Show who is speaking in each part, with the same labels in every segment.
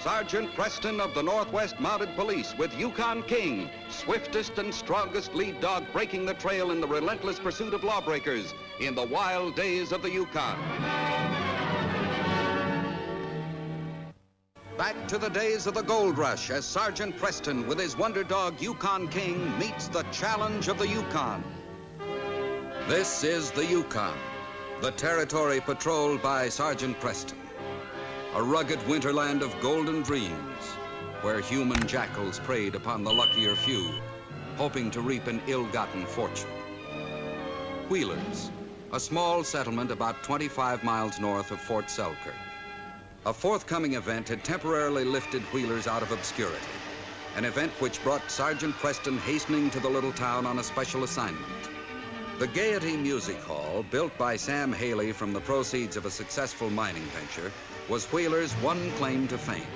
Speaker 1: Sergeant Preston of the Northwest Mounted Police with Yukon King, swiftest and strongest lead dog breaking the trail in the relentless pursuit of lawbreakers in the wild days of the Yukon. Back to the days of the gold rush as Sergeant Preston with his wonder dog Yukon King meets the challenge of the Yukon. This is the Yukon, the territory patrolled by Sergeant Preston. A rugged winterland of golden dreams, where human jackals preyed upon the luckier few, hoping to reap an ill-gotten fortune. Wheelers, a small settlement about 25 miles north of Fort Selkirk. A forthcoming event had temporarily lifted Wheelers out of obscurity, an event which brought Sergeant Preston hastening to the little town on a special assignment. The Gaiety Music Hall, built by Sam Haley from the proceeds of a successful mining venture, was Wheeler's one claim to fame.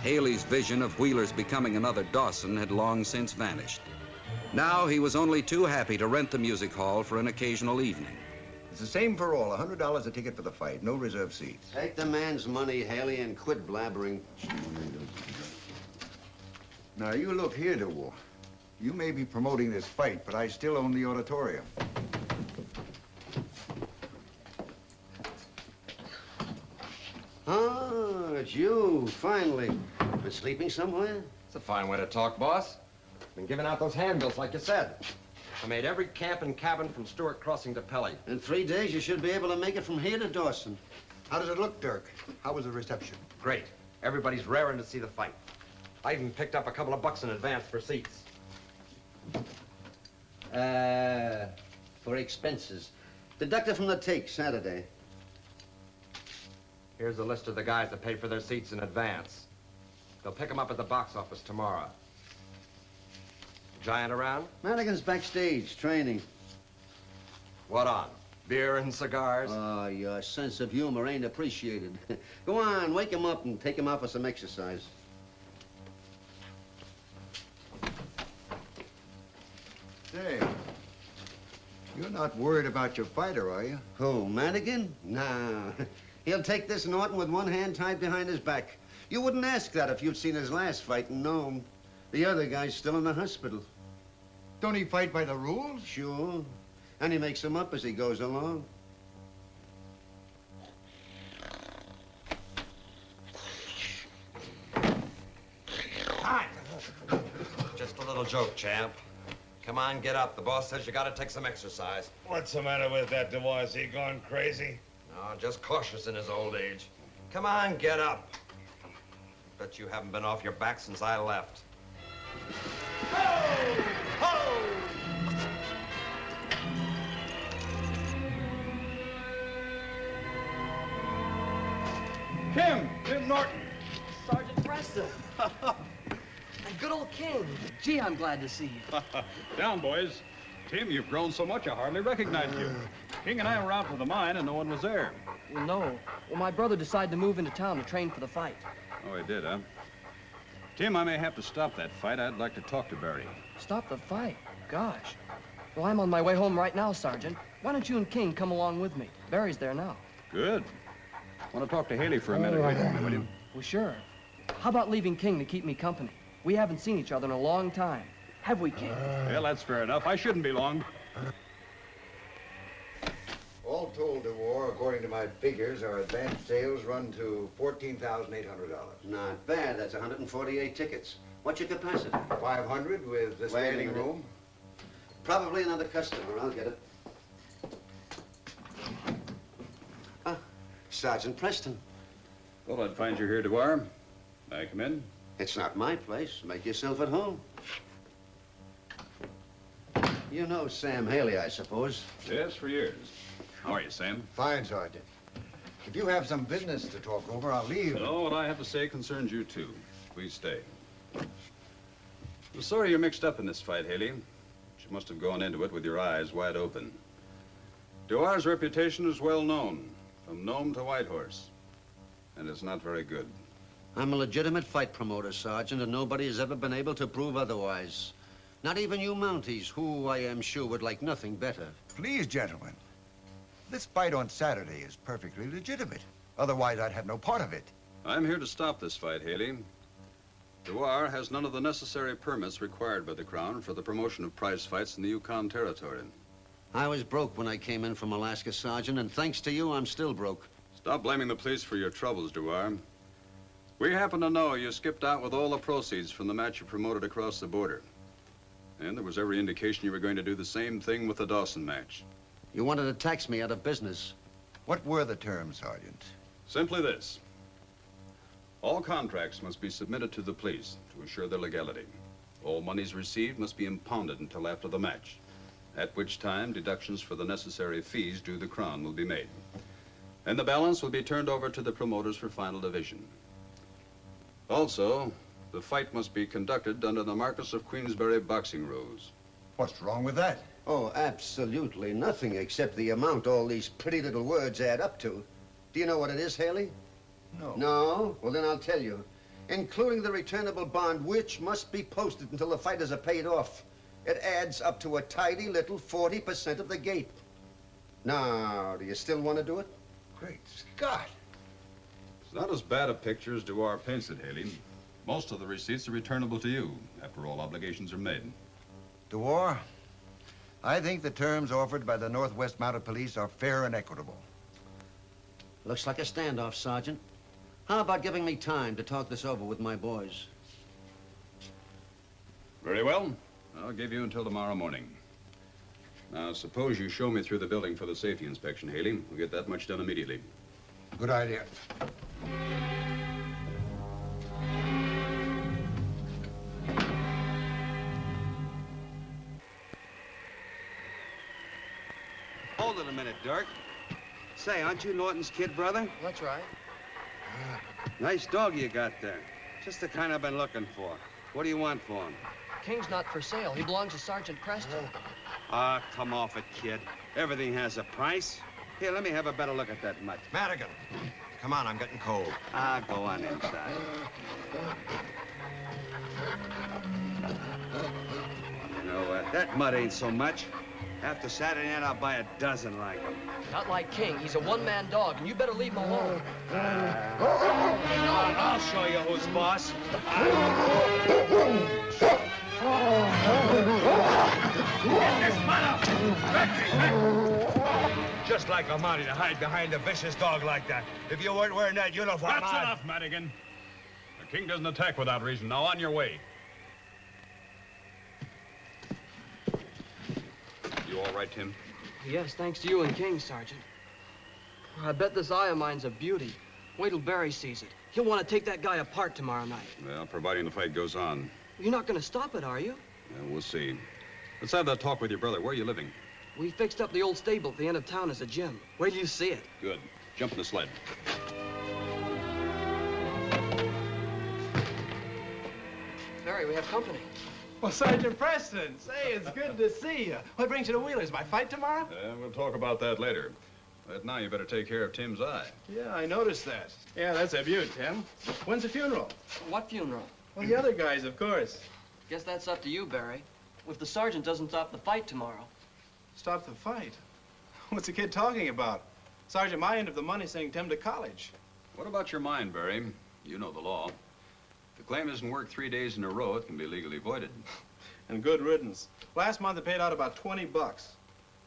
Speaker 1: Haley's vision of Wheeler's becoming another Dawson had long since vanished. Now he was only too happy to rent the music hall for an occasional evening.
Speaker 2: It's the same for all, $100 a ticket for the fight, no reserved seats.
Speaker 3: Take the man's money, Haley, and quit blabbering.
Speaker 2: Now, you look here, DeWolf. You may be promoting this fight, but I still own the auditorium.
Speaker 3: Oh, it's you, finally. Been sleeping somewhere?
Speaker 4: It's a fine way to talk, boss. Been giving out those handbills like you said. I made every camp and cabin from Stewart Crossing to Pelly.
Speaker 3: In 3 days, you should be able to make it from here to Dawson.
Speaker 2: How does it look, Dirk? How was the reception?
Speaker 4: Great. Everybody's raring to see the fight. I even picked up a couple of bucks in advance for seats.
Speaker 3: For expenses. Deducted from the take, Saturday.
Speaker 4: Here's a list of the guys that paid for their seats in advance. They'll pick them up at the box office tomorrow. Giant around?
Speaker 3: Madigan's backstage, training.
Speaker 4: What on? Beer and cigars?
Speaker 3: Oh, your sense of humor ain't appreciated. Go on, wake him up and take him out for some exercise.
Speaker 2: Say, you're not worried about your fighter, are you?
Speaker 3: Who, Madigan? Nah. He'll take this Norton with one hand tied behind his back. You wouldn't ask that if you'd seen his last fight and known. The other guy's still in the hospital.
Speaker 2: Don't he fight by the rules?
Speaker 3: Sure. And he makes them up as he goes along.
Speaker 4: Hi. Just a little joke, champ. Come on, get up. The boss says you gotta take some exercise.
Speaker 5: What's the matter with that DeWar? Is he gone crazy?
Speaker 4: No, just cautious in his old age. Come on, get up. Bet you haven't been off your back since I left. Ho! Ho!
Speaker 5: Tim Norton.
Speaker 6: Sergeant Preston. And good old King. Gee, I'm glad to see you.
Speaker 7: Down, boys. Tim, you've grown so much I hardly recognize you. King and I were out to the mine and no one was there.
Speaker 6: Well, no. Well, my brother decided to move into town to train for the fight.
Speaker 7: Oh, he did, huh? Tim, I may have to stop that fight. I'd like to talk to Barry.
Speaker 6: Stop the fight? Gosh. Well, I'm on my way home right now, Sergeant. Why don't you and King come along with me? Barry's there now.
Speaker 7: Good. Want to talk to Haley for a minute, will you?
Speaker 6: Well, sure. How about leaving King to keep me company? We haven't seen each other in a long time. Have we, King?
Speaker 7: Well, that's fair enough. I shouldn't be long.
Speaker 2: All told, DeWar, according to my figures, our advance sales run to $14,800.
Speaker 3: Not bad. That's 148 tickets. What's your capacity?
Speaker 2: 500 with the
Speaker 3: Wait a
Speaker 2: standing
Speaker 3: minute.
Speaker 2: room.
Speaker 3: Probably another customer. I'll get it. Ah, Sergeant Preston.
Speaker 7: Thought I'd find you here, DeWar. May I come in?
Speaker 3: It's not my place. Make yourself at home. You know Sam Haley, I suppose.
Speaker 7: Yes, for years. How are you, Sam?
Speaker 2: Fine, Sergeant. If you have some business to talk over, I'll leave.
Speaker 7: No, what I have to say concerns you, too. Please stay. I'm sorry you're mixed up in this fight, Haley. You must have gone into it with your eyes wide open. DeWar's reputation is well known, from Nome to Whitehorse, and it's not very good.
Speaker 3: I'm a legitimate fight promoter, Sergeant, and nobody has ever been able to prove otherwise. Not even you Mounties, who I am sure would like nothing better.
Speaker 2: Please, gentlemen. This fight on Saturday is perfectly legitimate. Otherwise, I'd have no part of it.
Speaker 7: I'm here to stop this fight, Haley. Dewar has none of the necessary permits required by the Crown for the promotion of prize fights in the Yukon Territory.
Speaker 3: I was broke when I came in from Alaska, Sergeant, and thanks to you, I'm still broke.
Speaker 7: Stop blaming the police for your troubles, Dewar. We happen to know you skipped out with all the proceeds from the match you promoted across the border. And there was every indication you were going to do the same thing with the Dawson match.
Speaker 3: You wanted to tax me out of business.
Speaker 2: What were the terms, Sergeant?
Speaker 7: Simply this. All contracts must be submitted to the police to assure their legality. All monies received must be impounded until after the match, at which time deductions for the necessary fees due the Crown will be made. And the balance will be turned over to the promoters for final division. Also, the fight must be conducted under the Marquis of Queensberry boxing rules.
Speaker 2: What's wrong with that?
Speaker 3: Oh, absolutely nothing except the amount all these pretty little words add up to. Do you know what it is, Haley?
Speaker 2: No.
Speaker 3: No? Well, then I'll tell you. Including the returnable bond, which must be posted until the fighters are paid off. It adds up to a tidy little 40% of the gate. Now, do you still want to do it?
Speaker 2: Great Scott.
Speaker 7: It's not as bad a picture as Dewar paints it, Haley. Most of the receipts are returnable to you after all obligations are made.
Speaker 2: Dewar, I think the terms offered by the Northwest Mounted Police are fair and equitable.
Speaker 3: Looks like a standoff, Sergeant. How about giving me time to talk this over with my boys?
Speaker 7: Very well. I'll give you until tomorrow morning. Now, suppose you show me through the building for the safety inspection, Haley. We'll get that much done immediately.
Speaker 2: Good idea.
Speaker 8: Hold it a minute, Dirk. Say, aren't you Norton's kid brother?
Speaker 6: That's right.
Speaker 8: Nice dog you got there. Just the kind I've been looking for. What do you want for him?
Speaker 6: King's not for sale. He belongs to Sergeant Preston.
Speaker 8: Ah, come off it, kid. Everything has a price. Here, let me have a better look at that mutt.
Speaker 4: Madigan, come on, I'm getting cold.
Speaker 8: Ah, go on inside. You know, that mutt ain't so much. After Saturday night, I'll buy a dozen like him.
Speaker 6: Not like King. He's a one-man dog, and you better leave him alone.
Speaker 8: I'll show you who's boss. Get this mutt up! Just like a Mountie to hide behind a vicious dog like that. If you weren't wearing that uniform,
Speaker 7: That's enough, Madigan. The king doesn't attack without reason. Now, on your way. You all right, Tim?
Speaker 6: Yes, thanks to you and King, Sergeant. I bet this eye of mine's a beauty. Wait till Barry sees it. He'll want to take that guy apart tomorrow night.
Speaker 7: Well, providing the fight goes on.
Speaker 6: You're not going to stop it, are you?
Speaker 7: Yeah, we'll see. Let's have that talk with your brother. Where are you living?
Speaker 6: We fixed up the old stable at the end of town as a gym. Wait till you see it.
Speaker 7: Good. Jump in the sled.
Speaker 6: Barry, we have company.
Speaker 9: Well, Sergeant Preston, say, it's good to see you. What brings you to Wheeler's? My fight tomorrow?
Speaker 7: We'll talk about that later. But now you better take care of Tim's eye.
Speaker 9: Yeah, I noticed that. Yeah, that's a beaut, Tim. When's the funeral?
Speaker 6: What funeral?
Speaker 9: Well, the other guys, of course.
Speaker 6: Guess that's up to you, Barry. If the sergeant doesn't stop the fight tomorrow.
Speaker 9: Stop the fight? What's the kid talking about? Sergeant, my end of the money sending Tim to college.
Speaker 7: What about your mind, Barry? You know the law. If the claim isn't worked 3 days in a row, it can be legally voided.
Speaker 9: And good riddance. Last month they paid out about 20 bucks.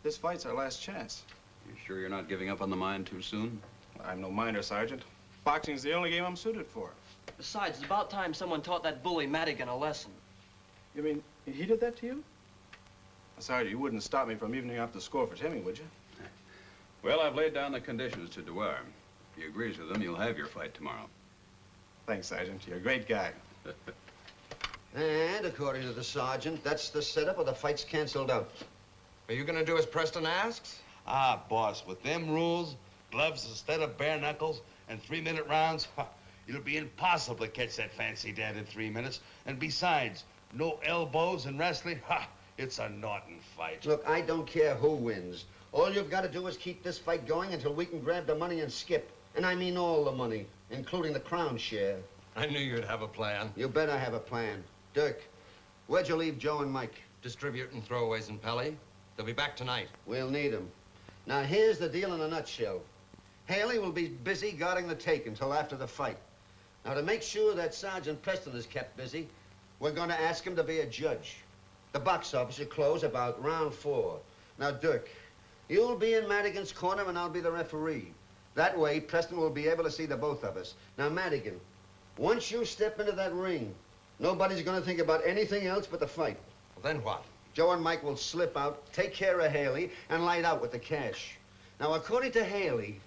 Speaker 9: This fight's our last chance.
Speaker 7: You sure you're not giving up on the mine too soon?
Speaker 9: I'm no miner, Sergeant. Boxing's the only game I'm suited for.
Speaker 6: Besides, it's about time someone taught that bully Madigan a lesson.
Speaker 9: You mean he did that to you? Sergeant, you wouldn't stop me from evening up the score for Timmy, would you?
Speaker 7: Well, I've laid down the conditions to Dewar. If he agrees with them, you'll have your fight tomorrow.
Speaker 9: Thanks, Sergeant. You're a great guy.
Speaker 3: And according to the sergeant, that's the setup or the fight's canceled out.
Speaker 4: Are you gonna do as Preston asks?
Speaker 10: Ah, boss, with them rules, gloves instead of bare knuckles, and 3-minute rounds, it'll be impossible to catch that fancy dad in 3 minutes. And besides, no elbows in wrestling, it's a Norton fight.
Speaker 3: Look, I don't care who wins. All you've got to do is keep this fight going until we can grab the money and skip. And I mean all the money, including the crown share.
Speaker 4: I knew you'd have a plan.
Speaker 3: You better have a plan. Dirk, where'd you leave Joe and Mike?
Speaker 4: Distributing throwaways in Pelly. They'll be back tonight.
Speaker 3: We'll need them. Now, here's the deal in a nutshell. Haley will be busy guarding the take until after the fight. Now, to make sure that Sergeant Preston is kept busy, we're going to ask him to be a judge. The box office will close about round 4. Now, Dirk, you'll be in Madigan's corner and I'll be the referee. That way, Preston will be able to see the both of us. Now, Madigan, once you step into that ring, nobody's going to think about anything else but the fight.
Speaker 4: Well, then what?
Speaker 3: Joe and Mike will slip out, take care of Haley, and light out with the cash. Now, according to Haley,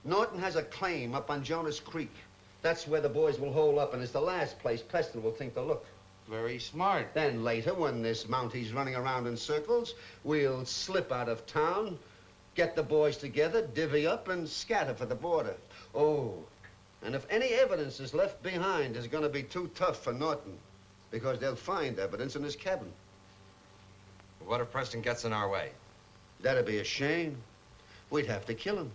Speaker 3: Norton has a claim up on Jonas Creek. That's where the boys will hole up, and it's the last place Preston will think to look.
Speaker 8: Very smart.
Speaker 3: Then later, when this Mountie's running around in circles, we'll slip out of town, get the boys together, divvy up, and scatter for the border. Oh, and if any evidence is left behind, it's going to be too tough for Norton, because they'll find evidence in his cabin.
Speaker 4: What if Preston gets in our way?
Speaker 3: That'd be a shame. We'd have to kill him.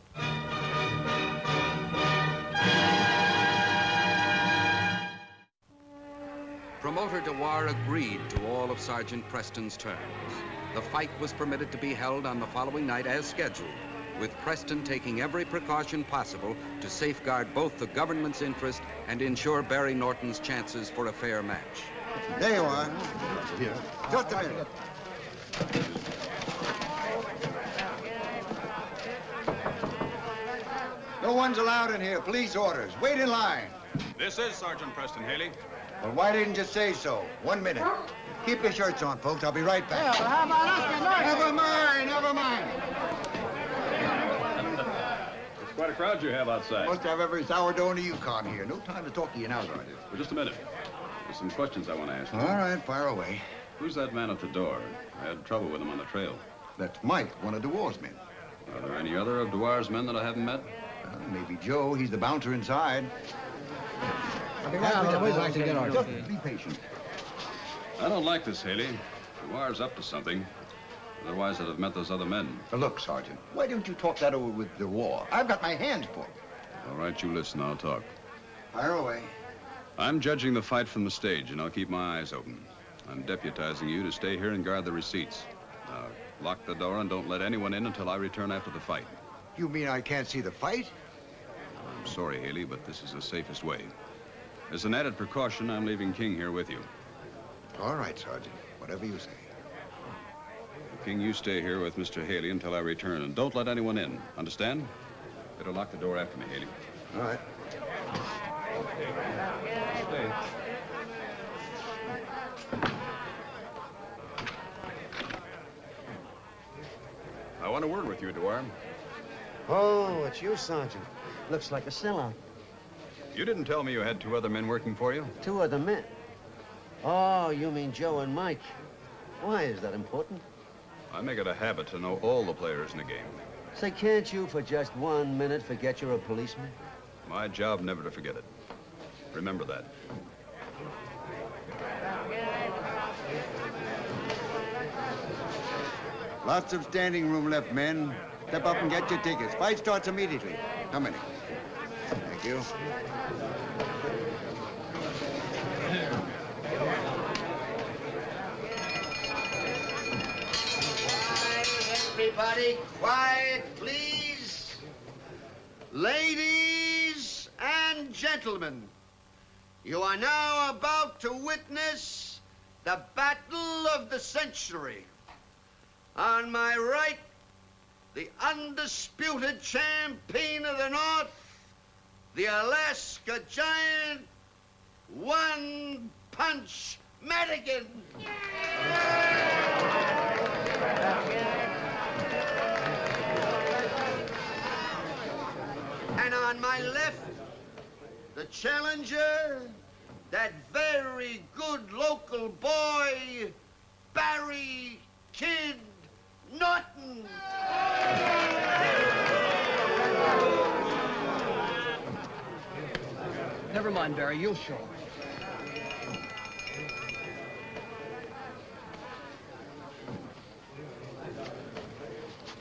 Speaker 1: Promoter Dewar agreed to all of Sergeant Preston's terms. The fight was permitted to be held on the following night as scheduled, with Preston taking every precaution possible to safeguard both the government's interest and ensure Barry Norton's chances for a fair match.
Speaker 2: There you are. Here. Just a minute. No one's allowed in here. Police orders. Wait in line.
Speaker 7: This is Sergeant Preston Haley.
Speaker 2: Well, why didn't you say so? 1 minute. Keep your shirts on, folks. I'll be right back.
Speaker 11: Yeah, how about us?
Speaker 2: Never mind, never mind.
Speaker 7: It's quite a crowd you have outside.
Speaker 2: Must have every sourdough in the Yukon here. No time to talk to you now, Sergeant.
Speaker 7: Well, just a minute. There's some questions I want to ask you.
Speaker 2: All right, fire away.
Speaker 7: Who's that man at the door? I had trouble with him on the trail.
Speaker 2: That's Mike, one of Dewar's men.
Speaker 7: Are there any other of Dewar's men that I haven't met?
Speaker 2: Maybe Joe. He's the bouncer inside.
Speaker 11: We'd like to get our...
Speaker 2: Just be patient.
Speaker 7: I don't like this, Haley. Dewar's up to something. Otherwise, I'd have met those other men.
Speaker 2: Look, Sergeant, why don't you talk that over with Dewar? I've got my hands full.
Speaker 7: All right, you listen. I'll talk.
Speaker 2: Fire away.
Speaker 7: I'm judging the fight from the stage, and I'll keep my eyes open. I'm deputizing you to stay here and guard the receipts. Now, lock the door and don't let anyone in until I return after the fight.
Speaker 2: You mean I can't see the fight?
Speaker 7: I'm sorry, Haley, but this is the safest way. As an added precaution, I'm leaving King here with you.
Speaker 2: All right, Sergeant. Whatever you say.
Speaker 7: King, you stay here with Mr. Haley until I return, and don't let anyone in. Understand? Better lock the door after me, Haley.
Speaker 2: All right.
Speaker 7: Stay. I want a word with you, Dewar.
Speaker 3: Oh, it's you, Sergeant. Looks like a sellout.
Speaker 7: You didn't tell me you had 2 other men working for you.
Speaker 3: 2 other men? Oh, you mean Joe and Mike. Why is that important?
Speaker 7: I make it a habit to know all the players in the game.
Speaker 3: Say, can't you for just 1 minute forget you're a policeman?
Speaker 7: My job never to forget it. Remember that.
Speaker 2: Lots of standing room left, men. Step up and get your tickets. Fight starts immediately. How many? Thank you.
Speaker 3: Everybody, quiet, please. Ladies and gentlemen, you are now about to witness the battle of the century. On my right, the undisputed champion of the North, the Alaska Giant, One Punch Madigan. And on my left, the challenger, that very good local boy, Barry Kid Norton.
Speaker 6: Never mind, Barry. You'll show.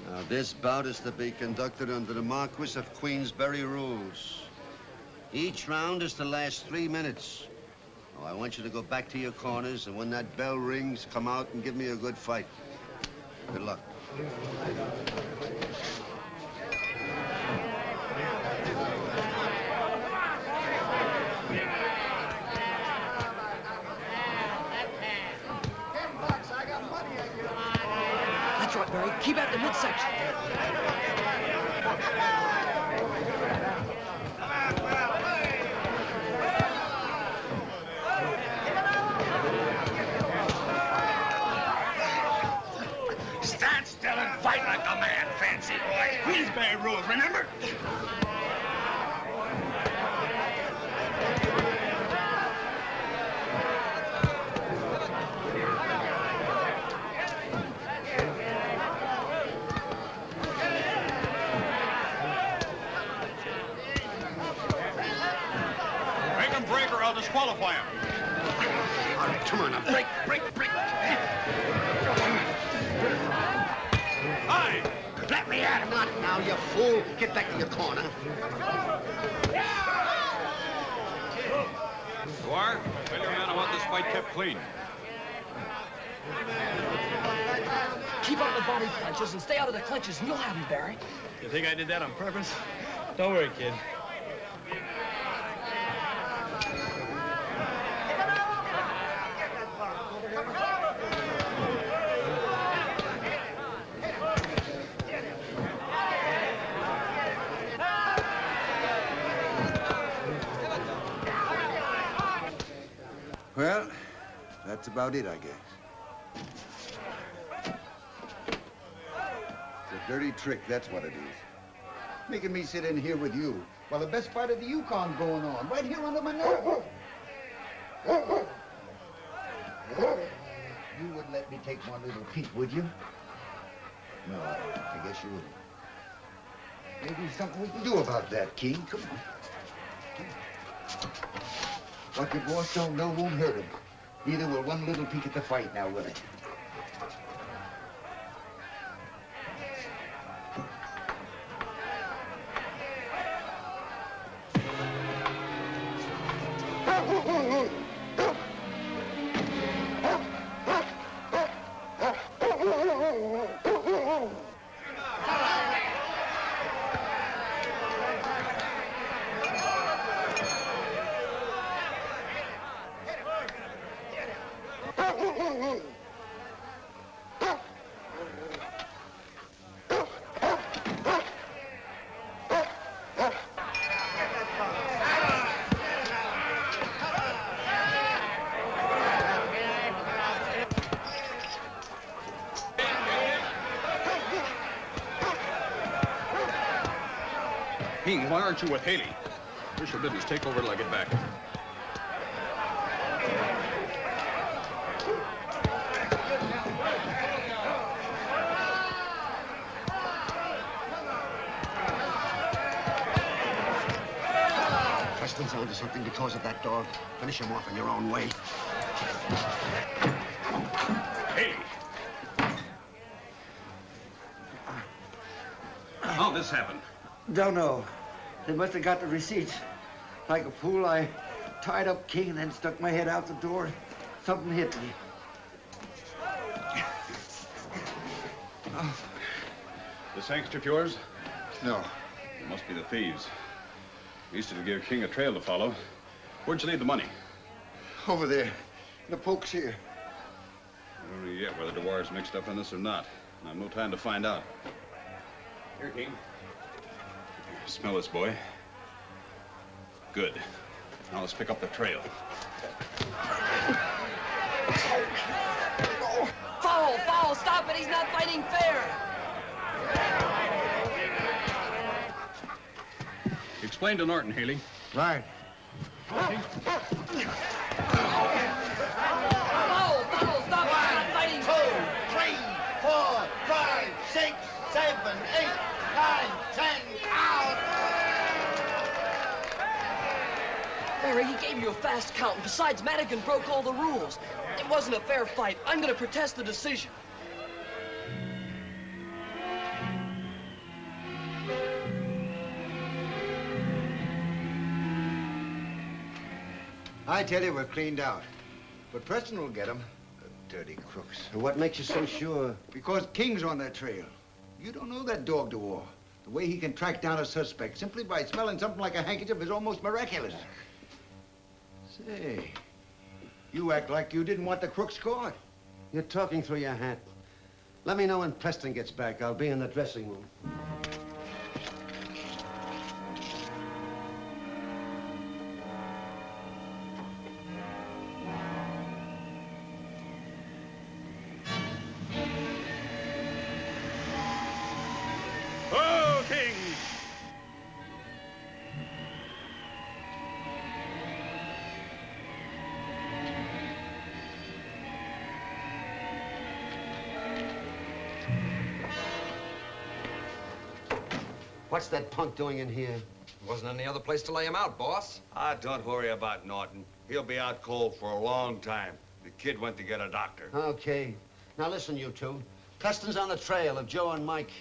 Speaker 3: Now, this bout is to be conducted under the Marquis of Queensberry rules. Each round is to last 3 minutes. Now, I want you to go back to your corners, and when that bell rings, come out and give me a good fight. Good luck.
Speaker 6: out, Barry. Keep at the midsection.
Speaker 10: Stand still and fight like a man, fancy boy. These bad rules, remember?
Speaker 7: Make him break or I'll disqualify him.
Speaker 10: All right, come on now. Break.
Speaker 7: Aye!
Speaker 10: Let me at him. Not now, you fool. Get back to your corner.
Speaker 7: Dwyer, tell your man I want this fight kept clean.
Speaker 6: Keep up the body punches and stay out of the clinches, and you'll have him, Barry.
Speaker 9: You think I did that on purpose? Don't worry, kid.
Speaker 2: Well, that's about it, I guess. It's a dirty trick, that's what it is. Making me sit in here with you while the best fight of the Yukon going on, right here under my nose. You wouldn't let me take one little peek, would you? No, I guess you wouldn't. Maybe something we can do about that, King. Come on. What your boss don't know won't hurt him. Neither will one little peek at the fight now, will it?
Speaker 7: King, why aren't you with Haley? Official business. Take over till I get back.
Speaker 3: Preston's onto something because of that dog. Finish him off in your own way.
Speaker 7: Haley! How'd this happen?
Speaker 2: Don't know. They must have got the receipts. Like a fool, I tied up King and then stuck my head out the door. Something hit me.
Speaker 7: This handkerchief yours?
Speaker 2: No.
Speaker 7: It must be the thieves. Used to give King a trail to follow. Where'd you leave the money?
Speaker 2: Over there. The poke's here.
Speaker 7: I don't know yet whether Dwyer's mixed up in this or not. I have no time to find out. Here, King. Smell this, boy. Good. Now let's pick up the trail.
Speaker 6: Foul, stop it, he's not fighting fair.
Speaker 7: Explain to Norton, Haley.
Speaker 2: Right.
Speaker 6: Foul, stop it, he's not fighting fair.
Speaker 10: 3, 4, 5, 6, 7, 8, 9, 10, out!
Speaker 6: Barry, he gave you a fast count, and besides, Madigan broke all the rules. It wasn't a fair fight. I'm gonna protest the decision.
Speaker 2: I tell you, we're cleaned out. But Preston will get them. The dirty crooks.
Speaker 3: What makes you so sure?
Speaker 2: Because King's on their trail. You don't know that dog Dewar. The way he can track down a suspect simply by smelling something like a handkerchief is almost miraculous.
Speaker 3: Let me know when Preston gets back. I'll be in the dressing room.
Speaker 7: Oh, King!
Speaker 3: What's that punk doing in here?
Speaker 4: Wasn't any other place to lay him out, boss.
Speaker 10: Ah, don't worry about Norton. He'll be out cold for a long time. The kid went to get a doctor.
Speaker 3: Okay. Now listen, you two. Preston's on the trail of Joe and Mike.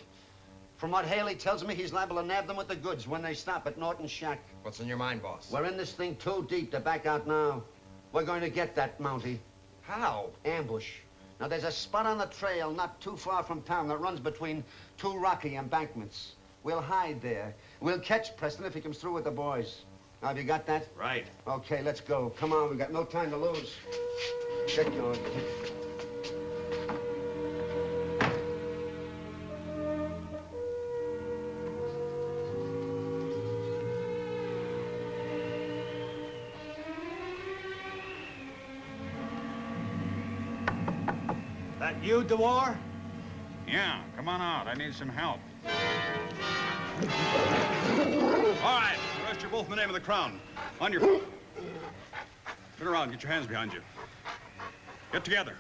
Speaker 3: From what Haley tells me, he's liable to nab them with the goods when they stop at Norton's shack.
Speaker 4: What's in your mind, boss?
Speaker 3: We're in this thing too deep to back out now. We're going to get that Mountie.
Speaker 4: How?
Speaker 3: Ambush. Now, there's a spot on the trail not too far from town that runs between two rocky embankments. We'll hide there. We'll catch Preston if he comes through with the boys. Now, have you got that?
Speaker 10: Right.
Speaker 3: Okay, let's go. Come on, we've got no time to lose. Get going.
Speaker 8: That you, DeWar?
Speaker 7: Yeah, come on out. I need some help. All right, arrest you both in the name of the Crown. On your feet. Turn around, get your hands behind you. Get together.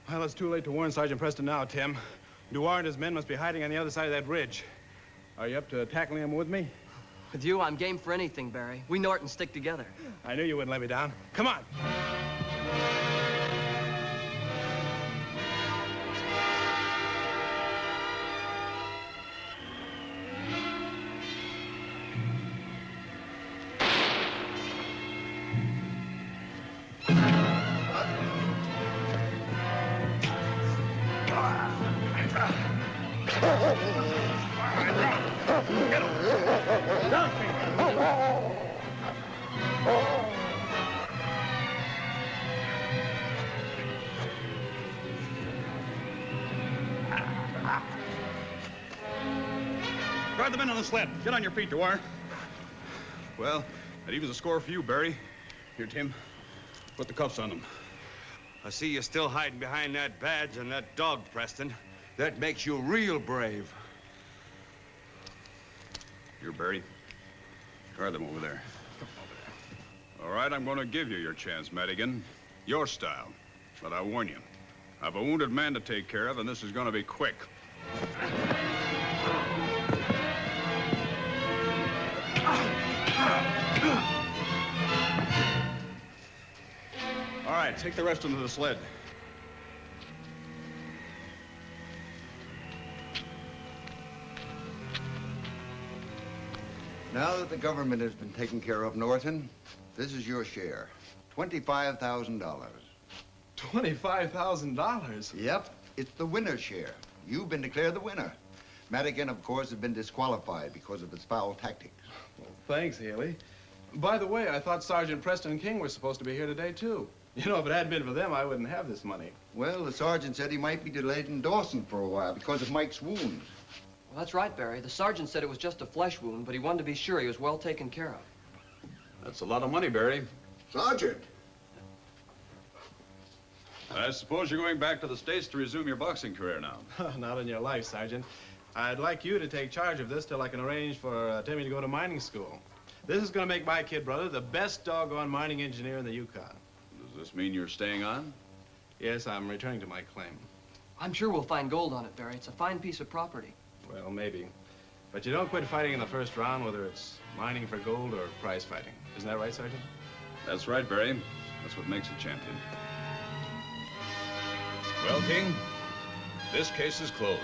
Speaker 9: Well, it's too late to warn Sergeant Preston now, Tim. DeWar and his men must be hiding on the other side of that ridge. Are you up to tackling him with me?
Speaker 6: With you, I'm game for anything, Barry. We Nortons stick together.
Speaker 9: I knew you wouldn't let me down. Come on.
Speaker 7: Guard the men on the sled. Get on your feet, DeWar. Well, that evens a score for you, Barry. Here, Tim. Put the cuffs on them.
Speaker 10: I see you still hiding behind that badge and that dog, Preston. That makes you real brave.
Speaker 7: Here, Barry. Guard them over there. All right, I'm going to give you your chance, Madigan. Your style. But I warn you, I've a wounded man to take care of, and this is going to be quick. All right, take the rest into the sled.
Speaker 2: Now that the government has been taken care of, Norton, this is your share. $25,000.
Speaker 9: $25,000?
Speaker 2: Yep, it's the winner's share. You've been declared the winner. Madigan, of course, has been disqualified because of his foul tactics.
Speaker 9: Well, thanks, Haley. By the way, I thought Sergeant Preston and King were supposed to be here today, too. You know, if it hadn't been for them, I wouldn't have this money.
Speaker 2: Well, the sergeant said he might be delayed in Dawson for a while because of Mike's wounds.
Speaker 6: Well, that's right, Barry. The sergeant said it was just a flesh wound, but he wanted to be sure he was well taken care of.
Speaker 7: That's a lot of money, Barry.
Speaker 2: Sergeant!
Speaker 7: I suppose you're going back to the States to resume your boxing career now.
Speaker 9: Not in your life, Sergeant. I'd like you to take charge of this till I can arrange for Timmy to go to mining school. This is going to make my kid brother the best doggone mining engineer in the Yukon.
Speaker 7: Does this mean you're staying on?
Speaker 9: Yes, I'm returning to my claim.
Speaker 6: I'm sure we'll find gold on it, Barry. It's a fine piece of property.
Speaker 9: Well, maybe. But you don't quit fighting in the first round, whether it's mining for gold or prize fighting. Isn't that right, Sergeant?
Speaker 7: That's right, Barry. That's what makes a champion. Well, King, this case is closed.